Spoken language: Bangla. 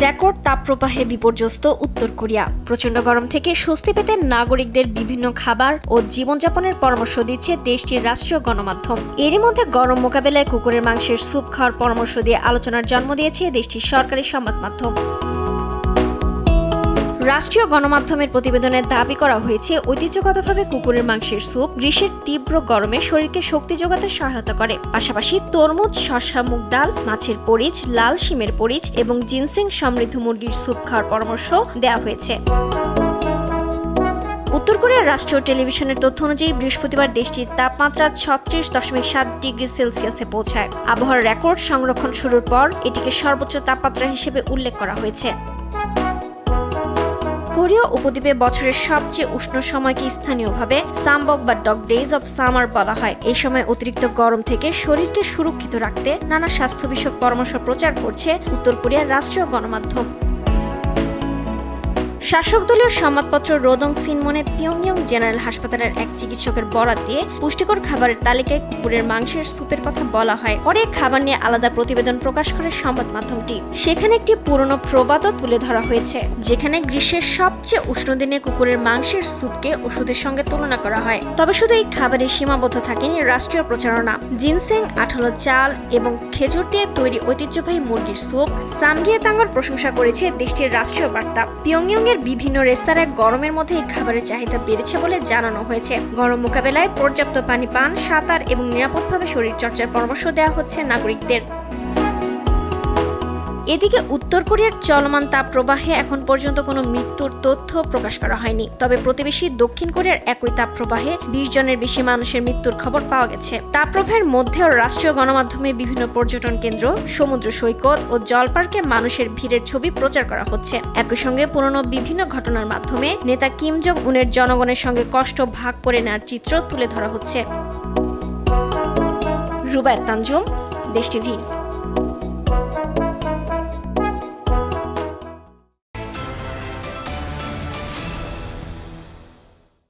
রেকর্ড তাপপ্রবাহে বিপর্যস্ত উত্তর কোরিয়া। প্রচণ্ড গরম থেকে স্বস্তি পেতে নাগরিকদের বিভিন্ন খাবার ও জীবনযাপনের পরামর্শ দিচ্ছে দেশটির রাষ্ট্রীয় গণমাধ্যম। এরই মধ্যে গরম মোকাবেলায় কুকুরের মাংসের স্যুপ খাওয়ার পরামর্শ দিয়ে আলোচনার জন্ম দিয়েছে দেশটির সরকারি সংবাদ মাধ্যম। রাষ্ট্রীয় গণমাধ্যমের প্রতিবেদনে দাবি করা হয়েছে, ঐতিহ্যগতভাবে কুকুরের মাংসের স্যুপ গ্রীষ্মের তীব্র গরমে শরীরকে শক্তি যোগাতে সহায়তা করে। পাশাপাশি তরমুজ, শসা, মুগ ডাল, মাছের পরিচ, লাল শিমের পরিচ এবং জিনসেং সমৃদ্ধ মুরগির স্যুপ খাওয়ার পরামর্শ দেওয়া হয়েছে। উত্তর কোরিয়ার রাষ্ট্রীয় টেলিভিশনের তথ্য অনুযায়ী বৃহস্পতিবার দেশটির তাপমাত্রা 36.7 ডিগ্রি সেলসিয়াসে পৌঁছায়। আবহাওয়ার রেকর্ড সংরক্ষণ শুরুর পর এটিকে সর্বোচ্চ তাপমাত্রা হিসেবে উল্লেখ করা হয়েছে। কোরীয় উপদ্বীপে বছরের সবচেয়ে উষ্ণ সময়কে স্থানীয়ভাবে সামবক বা ডগ ডেজ অব সামার বলা হয়। এই সময় অতিরিক্ত গরম থেকে শরীরকে সুরক্ষিত রাখতে নানা স্বাস্থ্য বিষয়ক পরামর্শ প্রচার করছে উত্তর কোরিয়ার রাষ্ট্রীয় গণমাধ্যম। শাসক দলীয় সংবাদপত্র রোদং সিনমনে পিয়ংইয়ং জেনারেল হাসপাতালের এক চিকিৎসকের বরাত দিয়ে পুষ্টিকর খাবারের তালিকায় কুকুরের মাংসের স্যুপের কথা বলা হয়। পরে খাবার নিয়ে আলাদা প্রতিবেদন প্রকাশ করে সংবাদ মাধ্যমটি। সেখানে একটি পুরনো প্রবাদও তুলে ধরা হয়েছে, যেখানে গ্রীষ্মের সবচেয়ে উষ্ণ দিনে কুকুরের মাংসের স্যুপকে ওষুধের সঙ্গে তুলনা করা হয়। তবে শুধু এই খাবারে সীমাবদ্ধ থাকেনি রাষ্ট্রীয় প্রচারণা। জিনসেং, আঠালো চাল এবং খেজুর দিয়ে তৈরি ঐতিহ্যবাহী মুরগির স্যুপ সামগিয়েতাঙ্গর প্রশংসা করেছে দেশটির রাষ্ট্রীয় বার্তা। পিয়ংইয়ং বিভিন্ন রেস্তোরাঁয় গরমের মধ্যে এই খাবারের চাহিদা বেড়েছে বলে জানানো হয়েছে। গরম মোকাবেলায় পর্যাপ্ত পানি পান, সাঁতার এবং নিরাপদভাবে শরীর চর্চার পরামর্শ দেওয়া হচ্ছে নাগরিকদের। এদিকে উত্তর কোরিয়ার চলমান তাপপ্রবাহে এখন পর্যন্ত কোনো মৃত্যুর তথ্য প্রকাশ করা হয়নি। তবে প্রতিবেশী দক্ষিণ কোরিয়ার একই তাপপ্রবাহে 20 জনের বেশি মানুষের মৃত্যুর খবর পাওয়া গেছে। তাপপ্রবাহের মধ্যেও রাষ্ট্রীয় গণমাধ্যমে বিভিন্ন পর্যটন কেন্দ্র, সমুদ্র সৈকত ও জলপার্কে মানুষের ভিড়ের ছবি প্রচার করা হচ্ছে। একই সঙ্গে পুরনো বিভিন্ন ঘটনার মাধ্যমে নেতা কিম জং উনের জনগণের সঙ্গে কষ্ট ভাগ করে নেওয়ার চিত্র তুলে ধরা হচ্ছে। রুবায়েত তানজুম, দেশ টিভি।